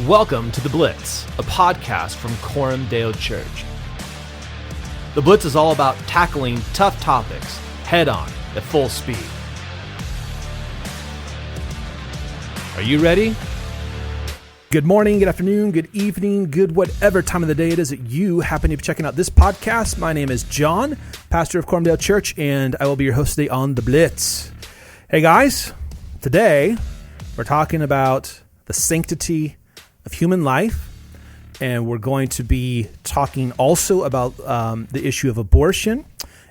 Welcome to The Blitz, a podcast from Coram Deo Church. The Blitz is all about tackling tough topics head-on at full speed. Are you ready? Good morning, good afternoon, good evening, good whatever time of the day it is that you happen to be checking out this podcast. My name is John, pastor of Coram Deo Church, and I will be your host today on The Blitz. Hey guys, today we're talking about the sanctity of human life, and we're going to be talking also about the issue of abortion.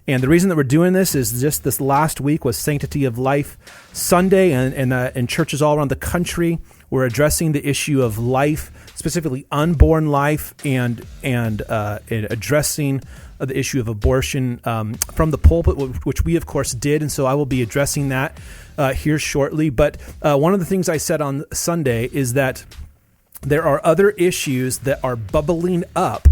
And the reason that we're doing this is just this last week was Sanctity of Life Sunday, and in churches all around the country, we're addressing the issue of life, specifically unborn life, and addressing the issue of abortion from the pulpit, which we, of course, did. And so I will be addressing that here shortly. But one of the things I said on Sunday is that there are other issues that are bubbling up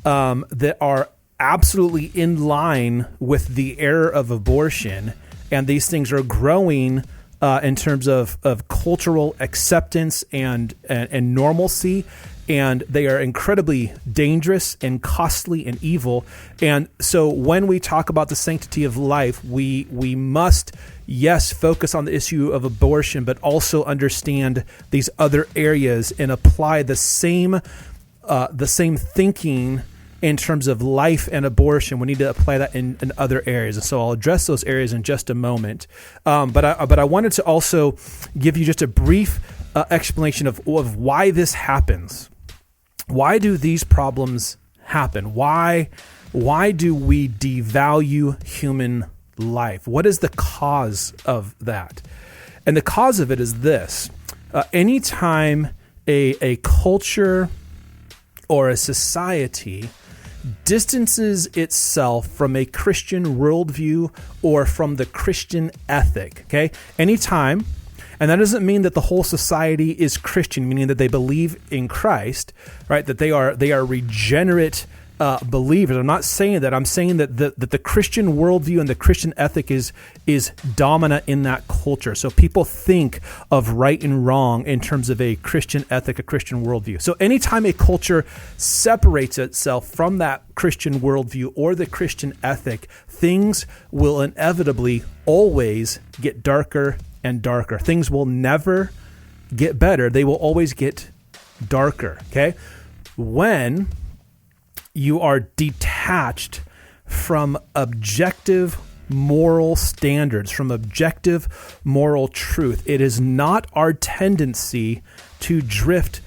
that are absolutely in line with the error of abortion. And these things are growing in terms of cultural acceptance and normalcy, and they are incredibly dangerous and costly and evil. And so when we talk about the sanctity of life, we must, yes, focus on the issue of abortion, but also understand these other areas and apply the same thinking in terms of life and abortion. We need to apply that in other areas. And so I'll address those areas in just a moment. But I wanted to also give you just a brief explanation of why this happens. Why do these problems happen? Why do we devalue human life? What is the cause of that? And the cause of it is this. Anytime a culture or a society distances itself from a Christian worldview or from the Christian ethic, okay? Anytime, and that doesn't mean that the whole society is Christian, meaning that they believe in Christ, right? That they are regenerate believers. I'm not saying that. I'm saying that the Christian worldview and the Christian ethic is dominant in that culture. So people think of right and wrong in terms of a Christian ethic, a Christian worldview. So anytime a culture separates itself from that Christian worldview or the Christian ethic, things will inevitably always get darker and darker. Things will never get better. They will always get darker, okay? When you are detached from objective moral standards, from objective moral truth, it is not our tendency to drift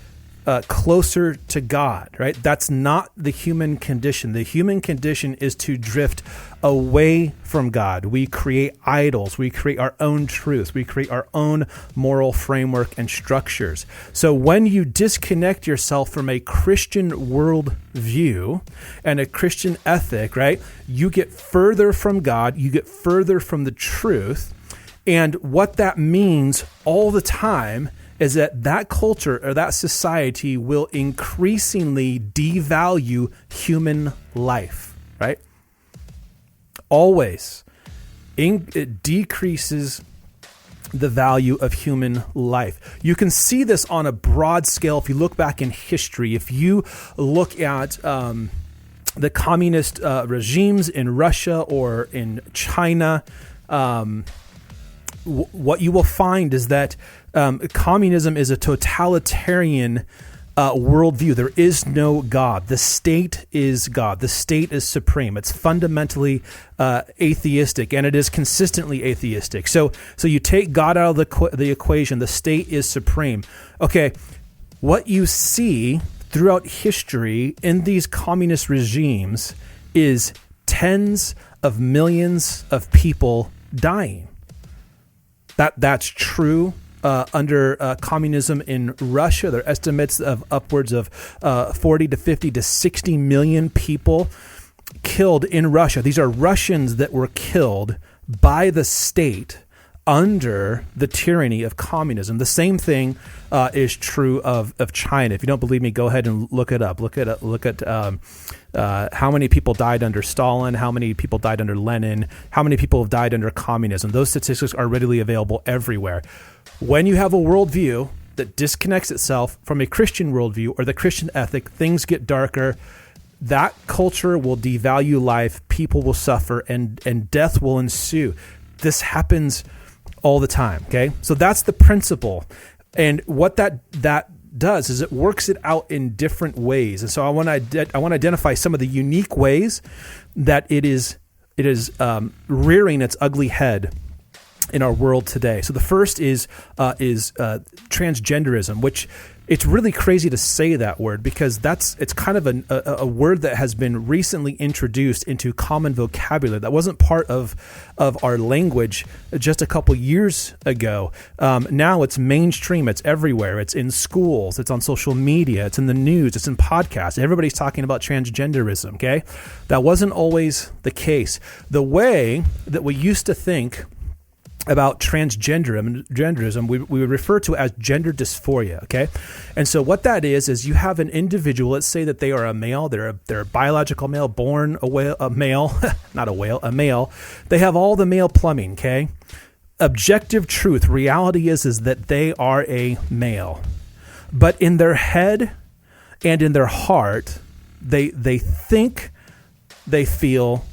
closer to God, right? That's not the human condition. The human condition is to drift away from God. We create idols. We create our own truths. We create our own moral framework and structures. So when you disconnect yourself from a Christian worldview and a Christian ethic, right, you get further from God. You get further from the truth. And what that means all the time is that culture or that society will increasingly devalue human life, right? Always. It decreases the value of human life. You can see this on a broad scale if you look back in history. If you look at the communist regimes in Russia or in China, what you will find is that communism is a totalitarian worldview. There is no God. The state is God. The state is supreme. It's fundamentally atheistic, and it is consistently atheistic. So you take God out of the equation. The state is supreme. Okay, what you see throughout history in these communist regimes is tens of millions of people dying. That's true. Under communism in Russia, there are estimates of upwards of 40 to 50 to 60 million people killed in Russia. These are Russians that were killed by the state under the tyranny of communism. The same thing is true of China. If you don't believe me, go ahead and look it up. Look at how many people died under Stalin, how many people died under Lenin, how many people have died under communism. Those statistics are readily available everywhere. When you have a worldview that disconnects itself from a Christian worldview or the Christian ethic, things get darker. That culture will devalue life, people will suffer, and death will ensue. This happens all the time, okay? So that's the principle. And what that does is it works it out in different ways. And so I want to identify some of the unique ways that it is rearing its ugly head in our world today. So the first is transgenderism, which it's really crazy to say that word because it's kind of a word that has been recently introduced into common vocabulary that wasn't part of our language just a couple years ago. Now it's mainstream, it's everywhere, it's in schools, it's on social media, it's in the news, it's in podcasts. Everybody's talking about transgenderism, okay? That wasn't always the case. The way that we used to think about transgenderism, we would refer to as gender dysphoria, okay? And so what that is you have an individual, let's say that they are a male, they're a biological male, born a male, not a whale, a male. They have all the male plumbing, okay? Objective truth, reality is that they are a male. But in their head and in their heart, they think, they feel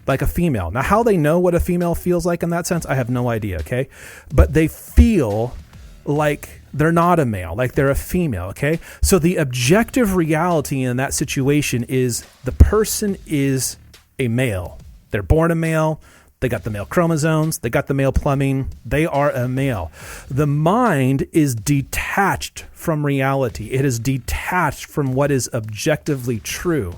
like a female. Now, how they know what a female feels like in that sense, I have no idea, okay? But they feel like they're not a male, like they're a female, okay? So the objective reality in that situation is the person is a male. They're born a male. They got the male chromosomes. They got the male plumbing. They are a male. The mind is detached from reality. It is detached from what is objectively true.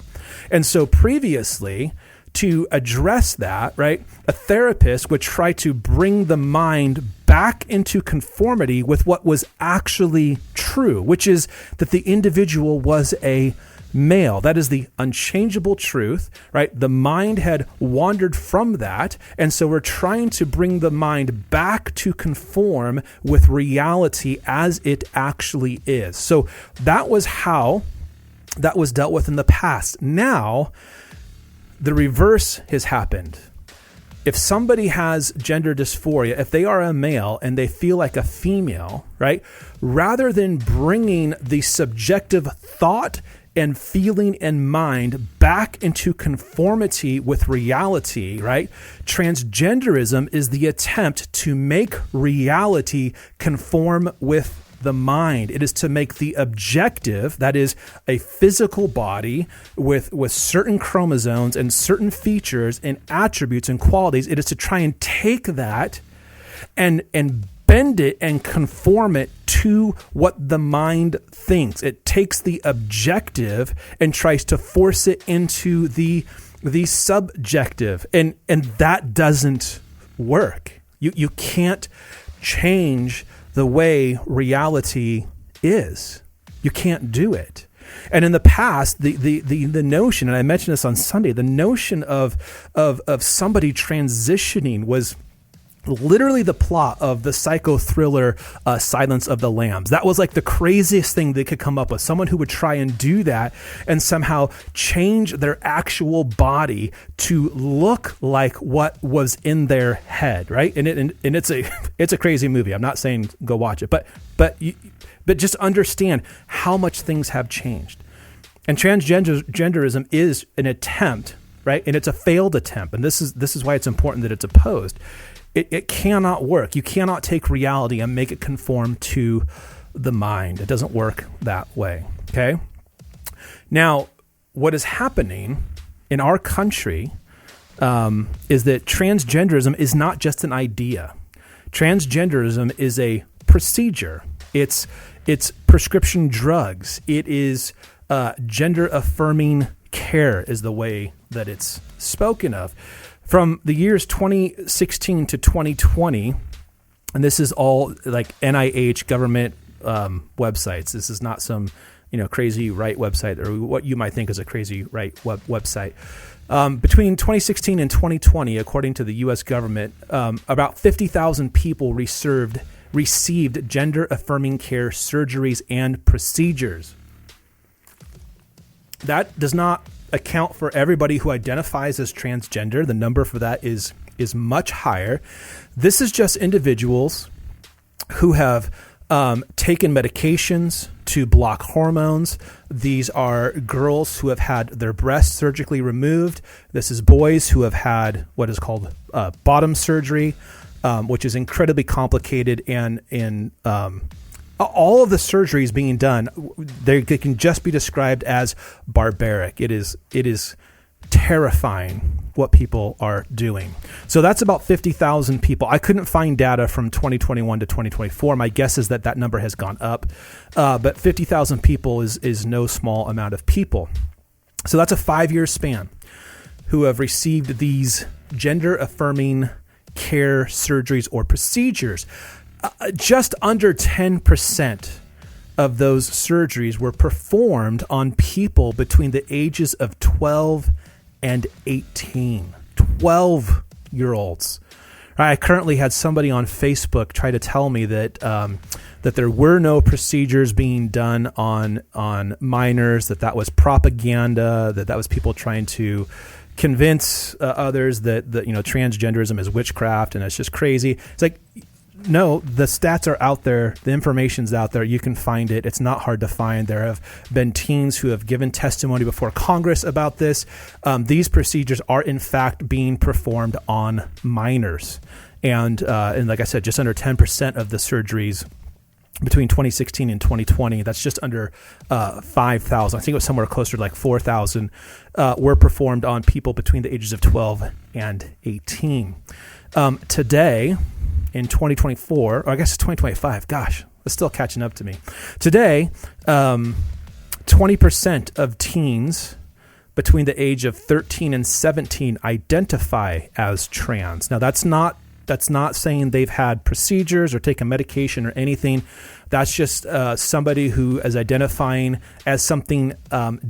And so previously, to address that, right, a therapist would try to bring the mind back into conformity with what was actually true, which is that the individual was a male. That is the unchangeable truth, right? The mind had wandered from that, and so we're trying to bring the mind back to conform with reality as it actually is. So that was how that was dealt with in the past. Now, the reverse has happened. If somebody has gender dysphoria, if they are a male and they feel like a female, right, rather than bringing the subjective thought and feeling and mind back into conformity with reality, right, transgenderism is the attempt to make reality conform with the mind. It is to make the objective, that is a physical body with certain chromosomes and certain features and attributes and qualities. It is to try and take that and bend it and conform it to what the mind thinks. It takes the objective and tries to force it into the subjective. And that doesn't work. You can't change the way reality is. You can't do it. And in the past, the notion, and I mentioned this on Sunday, the notion of somebody transitioning was literally the plot of the psycho thriller Silence of the Lambs. That was like the craziest thing they could come up with. Someone who would try and do that and somehow change their actual body to look like what was in their head, right? And it's a crazy movie. I'm not saying go watch it, but just understand how much things have changed. And transgenderism is an attempt, right? And it's a failed attempt. And this is why it's important that it's opposed. It cannot work. You cannot take reality and make it conform to the mind. It doesn't work that way, okay? Now, what is happening in our country is that transgenderism is not just an idea. Transgenderism is a procedure. It's prescription drugs. It is gender-affirming care is the way that it's spoken of. From the years 2016 to 2020, and this is all like NIH government websites. This is not some crazy right website or what you might think is a crazy right website. Between 2016 and 2020, according to the U.S. government, about 50,000 people received gender-affirming care surgeries and procedures. That does not account for everybody who identifies as transgender. The number for that is much higher. This is just individuals who have taken medications to block hormones. These are girls who have had their breasts surgically removed. This is boys who have had what is called bottom surgery, which is incredibly complicated. And all of the surgeries being done, they can just be described as barbaric. It is terrifying what people are doing. So that's about 50,000 people. I couldn't find data from 2021 to 2024. My guess is that number has gone up, but 50,000 people is no small amount of people. So that's a 5-year span who have received these gender-affirming care surgeries or procedures. Just under 10% of those surgeries were performed on people between the ages of 12 and 18, 12-year-olds. I currently had somebody on Facebook try to tell me that that there were no procedures being done on minors, that was propaganda, that was people trying to convince others that transgenderism is witchcraft and it's just crazy. It's like, no, the stats are out there. The information's out there. You can find it. It's not hard to find. There have been teens who have given testimony before Congress about this. These procedures are, in fact, being performed on minors. And like I said, just under 10% of the surgeries between 2016 and 2020, that's just under 5,000. I think it was somewhere closer to like 4,000, were performed on people between the ages of 12 and 18. Today, in 2024, or I guess it's 2025. Gosh, it's still catching up to me. Today, 20% of teens between the age of 13 and 17 identify as trans. Now, that's not saying they've had procedures or taken medication or anything. That's just somebody who is identifying as something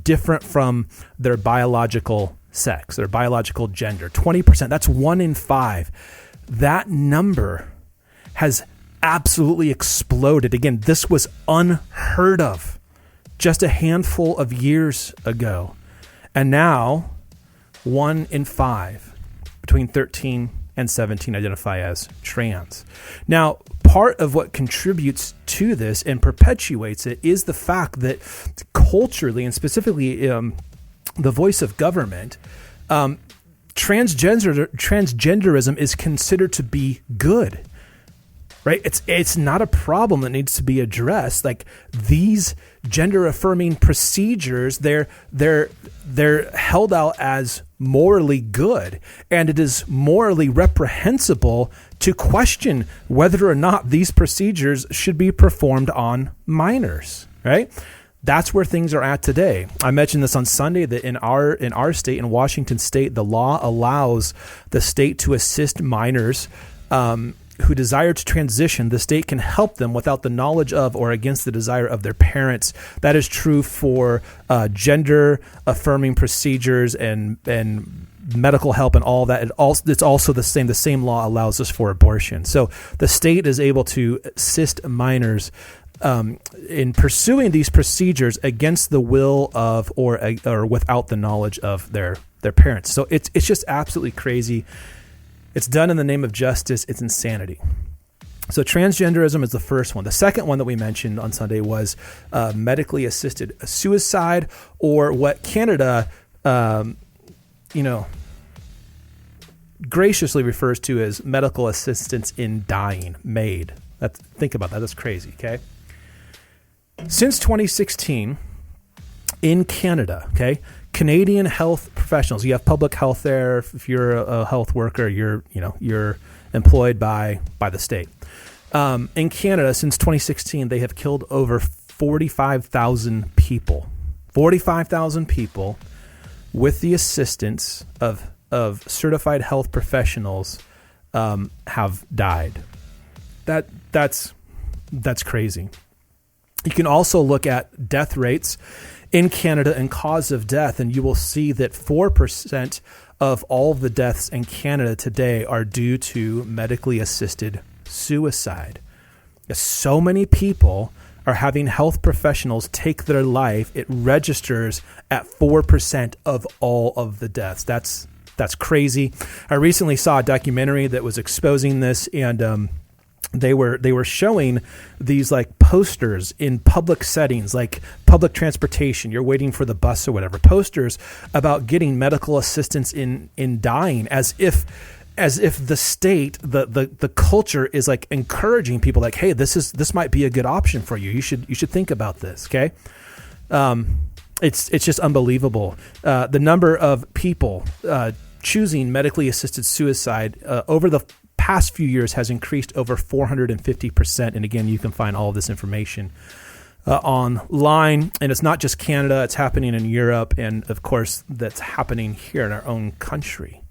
different from their biological sex, their biological gender. 20%, that's 1 in 5. That number has absolutely exploded. Again, this was unheard of just a handful of years ago. And now 1 in 5 between 13 and 17 identify as trans. Now, part of what contributes to this and perpetuates it is the fact that culturally, and specifically the voice of government, transgenderism is considered to be good, right? It's not a problem that needs to be addressed. Like, these gender affirming procedures, they're held out as morally good, and it is morally reprehensible to question whether or not these procedures should be performed on minors, right? That's where things are at today. I mentioned this on Sunday that in our state, in Washington State, the law allows the state to assist minors who desire to transition. The state can help them without the knowledge of or against the desire of their parents. That is true for gender affirming procedures and medical help and all that. It's also the same. The same law allows us for abortion. So the state is able to assist minors in pursuing these procedures against the will of or without the knowledge of their parents. So it's just absolutely crazy. It's done in the name of justice. It's insanity. So transgenderism is the first one. The second one that we mentioned on Sunday was medically assisted suicide, or what Canada, graciously refers to as medical assistance in dying, MAID. Think about that. That's crazy. Okay. Since 2016, in Canada, Canadian health professionals, you have public health there. If you're a health worker, you're employed by the state. In Canada, since 2016, they have killed over 45,000 people. 45,000 people with the assistance of certified health professionals have died. That's crazy. You can also look at death rates in Canada and cause of death, and you will see that 4% of all of the deaths in Canada today are due to medically assisted suicide. So many people are having health professionals take their life. It registers at 4% of all of the deaths. That's crazy. I recently saw a documentary that was exposing this, and they were showing these like posters in public settings, like public transportation. You're waiting for the bus or whatever. Posters about getting medical assistance in dying, as if the state, the culture is like encouraging people, like, hey, this might be a good option for you. You should think about this. Okay, it's just unbelievable. The number of people choosing medically assisted suicide over the past few years has increased over 450%. And again, you can find all of this information online. And it's not just Canada, it's happening in Europe. And of course, that's happening here in our own country.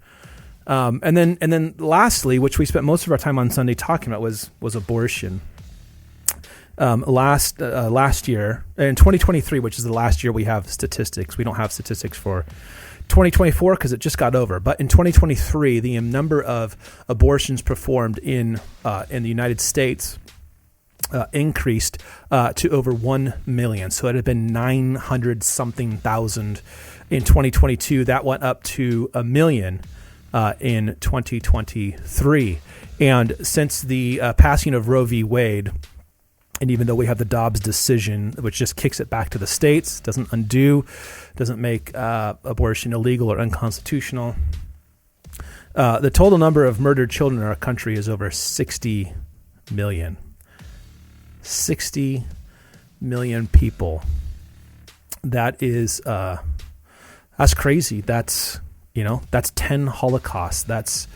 And then lastly, which we spent most of our time on Sunday talking about, was abortion. Last year, in 2023, which is the last year we have statistics. We don't have statistics for 2024 because it just got over. But in 2023, the number of abortions performed in the United States increased to over 1 million. So it had been 900-something thousand in 2022. That went up to 1 million in 2023. And since the passing of Roe v. Wade, and even though we have the Dobbs decision, which just kicks it back to the states, doesn't make abortion illegal or unconstitutional, the total number of murdered children in our country is over 60 million. 60 million people. That is, that's crazy. That's 10 Holocausts. That's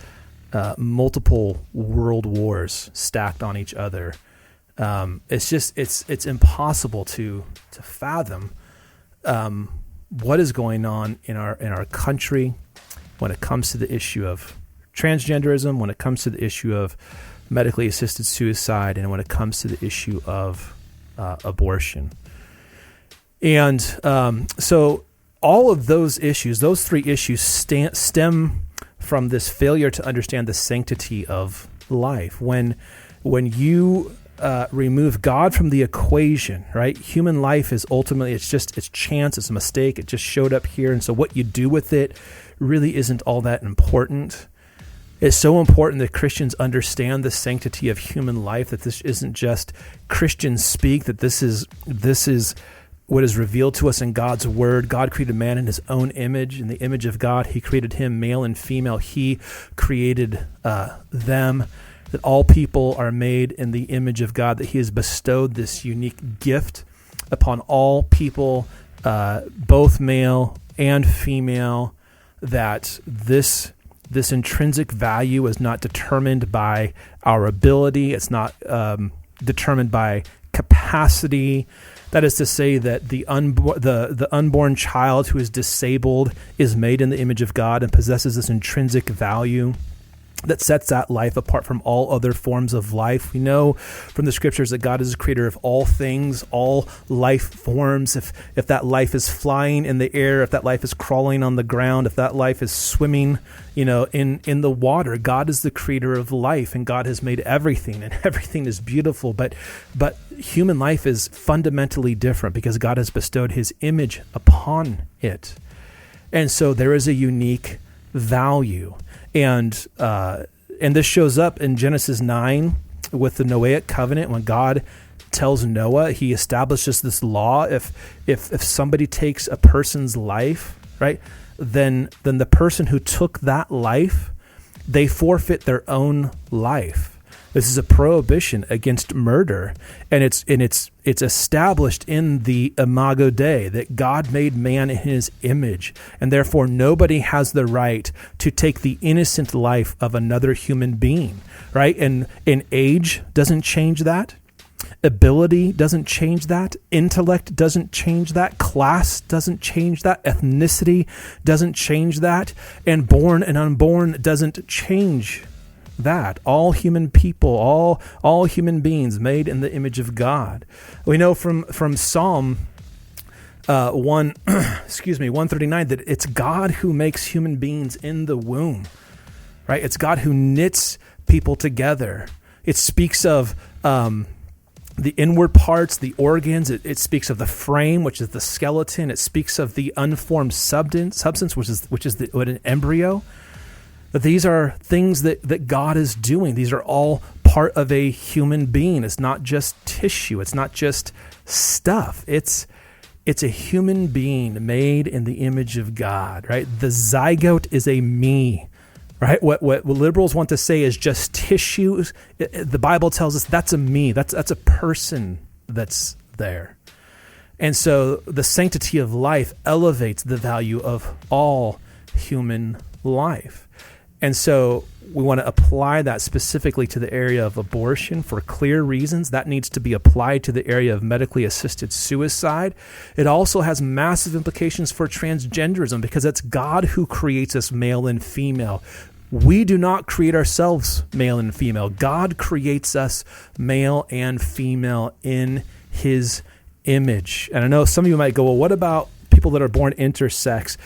multiple world wars stacked on each other. It's impossible to fathom what is going on in our country when it comes to the issue of transgenderism, when it comes to the issue of medically assisted suicide, and when it comes to the issue of abortion. And so all of those issues, those three issues, stem from this failure to understand the sanctity of life. When you remove God from the equation, right? Human life is ultimately, it's chance, it's a mistake, it just showed up here. And so what you do with it really isn't all that important. It's so important that Christians understand the sanctity of human life, that this isn't just Christians speak, that this is what is revealed to us in God's word. God created man in his own image. In the image of God, he created him, male and female. He created them. That all people are made in the image of God, that he has bestowed this unique gift upon all people, both male and female, that this intrinsic value is not determined by our ability. It's not determined by capacity. That is to say that the unborn child who is disabled is made in the image of God and possesses this intrinsic value that sets that life apart from all other forms of life. We know from the scriptures that God is the creator of all things, all life forms. If that life is flying in the air, if that life is crawling on the ground, if that life is swimming, in the water, God is the creator of life, and God has made everything, and everything is beautiful. But human life is fundamentally different because God has bestowed his image upon it. And so there is a unique value. And this shows up in Genesis 9 with the Noahic covenant. When God tells Noah, he establishes this law: if somebody takes a person's life, right, then the person who took that life, they forfeit their own life. This is a prohibition against murder, and it's established in the Imago Dei that God made man in his image, and therefore nobody has the right to take the innocent life of another human being, right? And age doesn't change that. Ability doesn't change that. Intellect doesn't change that. Class doesn't change that. Ethnicity doesn't change that. And born and unborn doesn't change that. All human people, all human beings made in the image of God. We know from Psalm 139 that it's God who makes human beings in the womb, right? It's God who knits people together. It speaks of the inward parts, the organs. It speaks of the frame, which is the skeleton. It speaks of the unformed substance, which is an embryo. That these are things that God is doing. These are all part of a human being. It's not just tissue. It's not just stuff. It's a human being made in the image of God, right? The zygote is a me, right? What liberals want to say is just tissues. The Bible tells us that's a me. That's a person that's there. And so the sanctity of life elevates the value of all human life. And so we want to apply that specifically to the area of abortion for clear reasons. That needs to be applied to the area of medically assisted suicide. It also has massive implications for transgenderism because it's God who creates us male and female. We do not create ourselves male and female. God creates us male and female in his image. And I know some of you might go, well, what about people that are born intersex?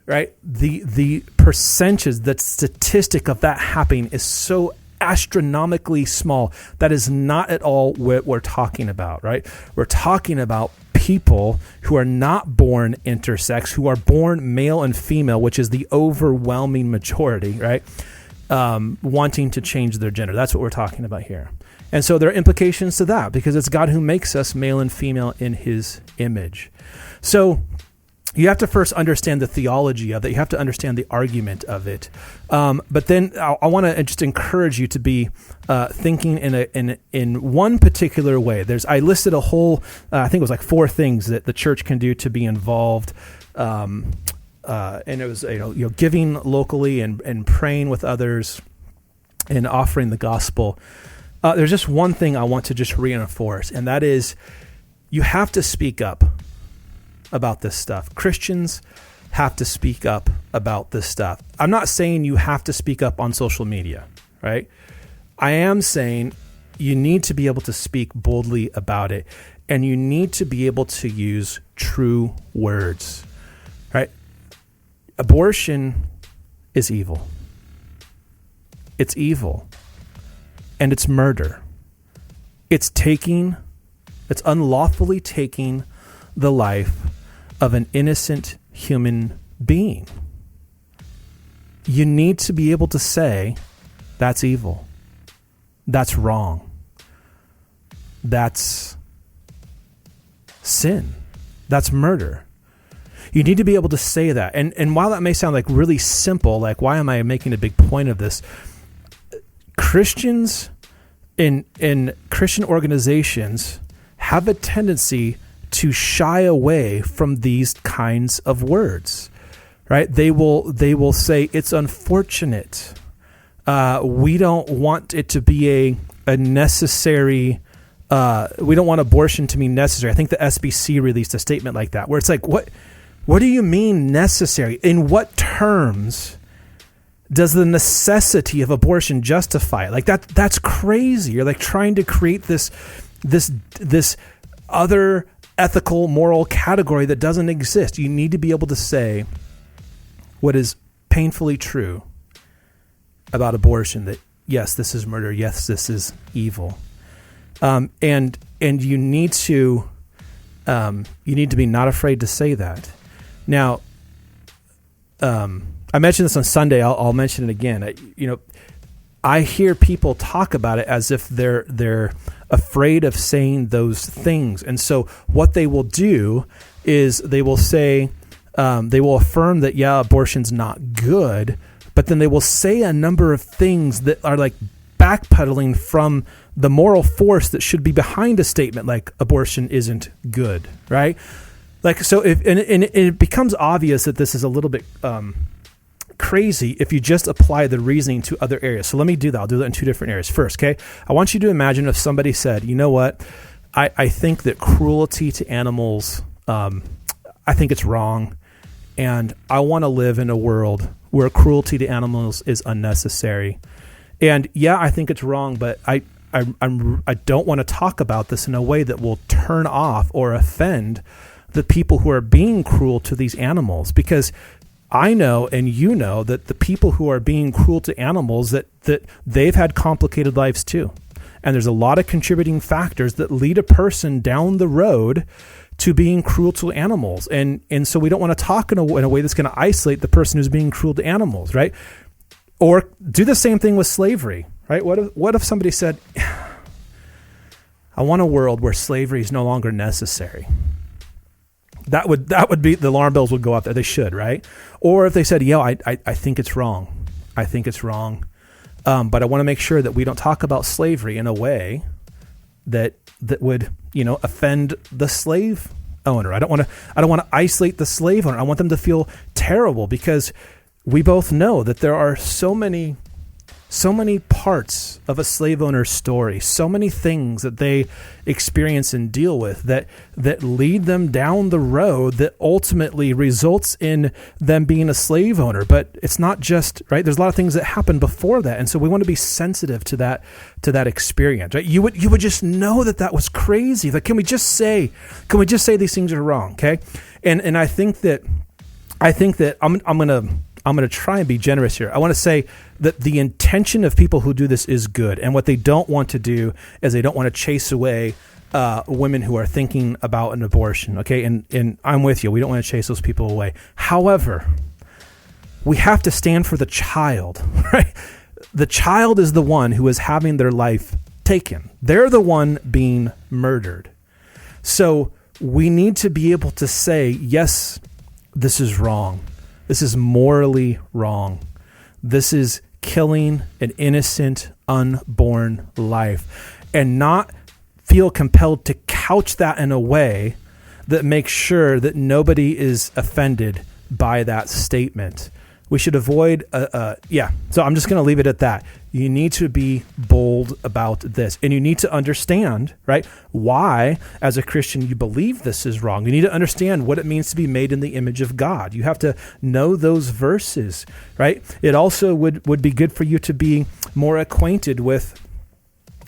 Right? The percentage, the statistic of that happening is so astronomically small. That is not at all what we're talking about, right? We're talking about people who are not born intersex, who are born male and female, which is the overwhelming majority, right? Wanting to change their gender. That's what we're talking about here. And so there are implications to that because it's God who makes us male and female in his image. So you have to first understand the theology of it. You have to understand the argument of it. But then I want to just encourage you to be thinking in one particular way. I listed a whole, I think it was like 4 things that the church can do to be involved. And it was giving locally and praying with others and offering the gospel. There's just one thing I want to just reinforce, and that is you have to speak up about this stuff. Christians have to speak up about this stuff. I'm not saying you have to speak up on social media, right? I am saying you need to be able to speak boldly about it, and you need to be able to use true words, right? Abortion is evil. It's evil. And it's murder. It's unlawfully taking the life of an innocent human being. You need to be able to say, that's evil. That's wrong. That's sin. That's murder. You need to be able to say that. And while that may sound like really simple, like why am I making a big point of this? Christians in Christian organizations have a tendency to shy away from these kinds of words, right? They will say it's unfortunate. We don't want it to be a necessary. We don't want abortion to be necessary. I think the SBC released a statement like that, where it's like, what do you mean necessary? In what terms does the necessity of abortion justify it? Like that's crazy. You're like trying to create this other ethical, moral category that doesn't exist. You need to be able to say what is painfully true about abortion, that yes, this is murder. Yes, this is evil. And you need to be not afraid to say that. Now, I mentioned this on Sunday. I'll mention it again. I hear people talk about it as if they're afraid of saying those things, and so what they will do is they will say they will affirm that abortion's not good, but then they will say a number of things that are like backpedaling from the moral force that should be behind a statement like abortion isn't good, right? Like so, it becomes obvious that this is a little bit crazy if you just apply the reasoning to other areas. So let me do that. I'll do that in 2 different areas. First, okay, I want you to imagine if somebody said, you know what, I think that cruelty to animals, I think it's wrong, and I want to live in a world where cruelty to animals is unnecessary. And I think it's wrong, but I don't want to talk about this in a way that will turn off or offend the people who are being cruel to these animals, because I know and you know that the people who are being cruel to animals, that they've had complicated lives too. And there's a lot of contributing factors that lead a person down the road to being cruel to animals. And so we don't want to talk in a way that's going to isolate the person who's being cruel to animals, right? Or do the same thing with slavery, right? What if somebody said, I want a world where slavery is no longer necessary. That would be, the alarm bells would go up there. They should, right? Or if they said, I think it's wrong. I think it's wrong. But I want to make sure that we don't talk about slavery in a way that would, offend the slave owner. I don't want to isolate the slave owner. I want them to feel terrible, because we both know that there are so many parts of a slave owner's story, so many things that they experience and deal with that lead them down the road that ultimately results in them being a slave owner. But it's not just, right? There's a lot of things that happen before that. And so we want to be sensitive to that experience, right? You would just know that was crazy. Like, can we just say these things are wrong? Okay. And I think that I'm going to try and be generous here. I want to say that the intention of people who do this is good. And what they don't want to do is they don't want to chase away women who are thinking about an abortion. Okay. And I'm with you. We don't want to chase those people away. However, we have to stand for the child, right? The child is the one who is having their life taken. They're the one being murdered. So we need to be able to say, yes, this is wrong. This is morally wrong. This is killing an innocent, unborn life, and not feel compelled to couch that in a way that makes sure that nobody is offended by that statement. We should avoid, So I'm just going to leave it at that. You need to be bold about this, and you need to understand, right, why, as a Christian, you believe this is wrong. You need to understand what it means to be made in the image of God. You have to know those verses, right? It also would be good for you to be more acquainted with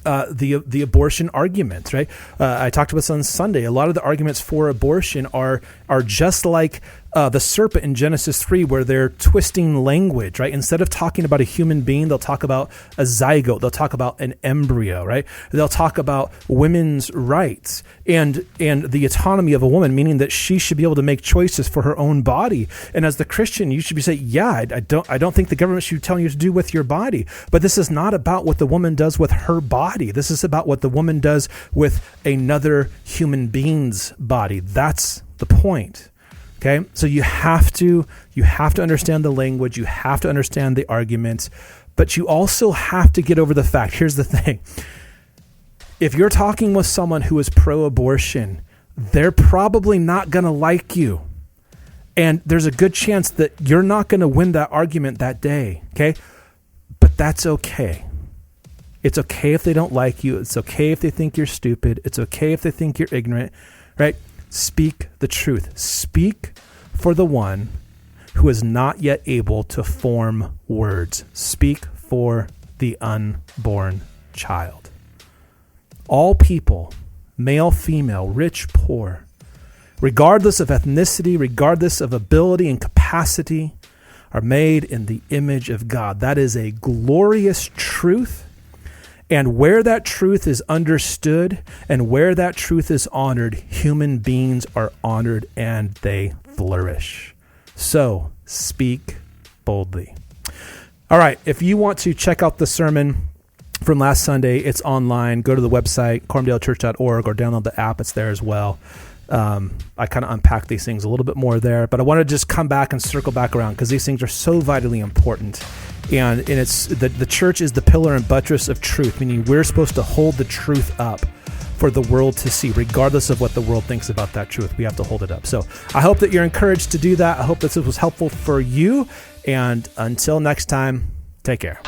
the abortion arguments, right? I talked about this on Sunday. A lot of the arguments for abortion are just like the serpent in Genesis 3, where they're twisting language, right? Instead of talking about a human being, they'll talk about a zygote. They'll talk about an embryo, right? They'll talk about women's rights and the autonomy of a woman, meaning that she should be able to make choices for her own body. And as the Christian, you should be saying, I don't think the government should be telling you to do with your body. But this is not about what the woman does with her body. This is about what the woman does with another human being's body. That's the point. Okay, so you have to understand the language, you have to understand the arguments, but you also have to get over the fact. Here's the thing. If you're talking with someone who is pro-abortion, they're probably not going to like you. And there's a good chance that you're not going to win that argument that day, okay? But that's okay. It's okay if they don't like you. It's okay if they think you're stupid. It's okay if they think you're ignorant, right? Speak the truth. Speak for the one who is not yet able to form words. Speak for the unborn child. All people, male, female, rich, poor, regardless of ethnicity, regardless of ability and capacity, are made in the image of God. That is a glorious truth. And where that truth is understood and where that truth is honored, human beings are honored and they flourish. So speak boldly. All right. If you want to check out the sermon from last Sunday, it's online. Go to the website, corumdalechurch.org, or download the app. It's there as well. I kind of unpack these things a little bit more there, but I want to just come back and circle back around because these things are so vitally important. And it's the church is the pillar and buttress of truth, meaning we're supposed to hold the truth up for the world to see, regardless of what the world thinks about that truth. We have to hold it up. So I hope that you're encouraged to do that. I hope that this was helpful for you. And until next time, take care.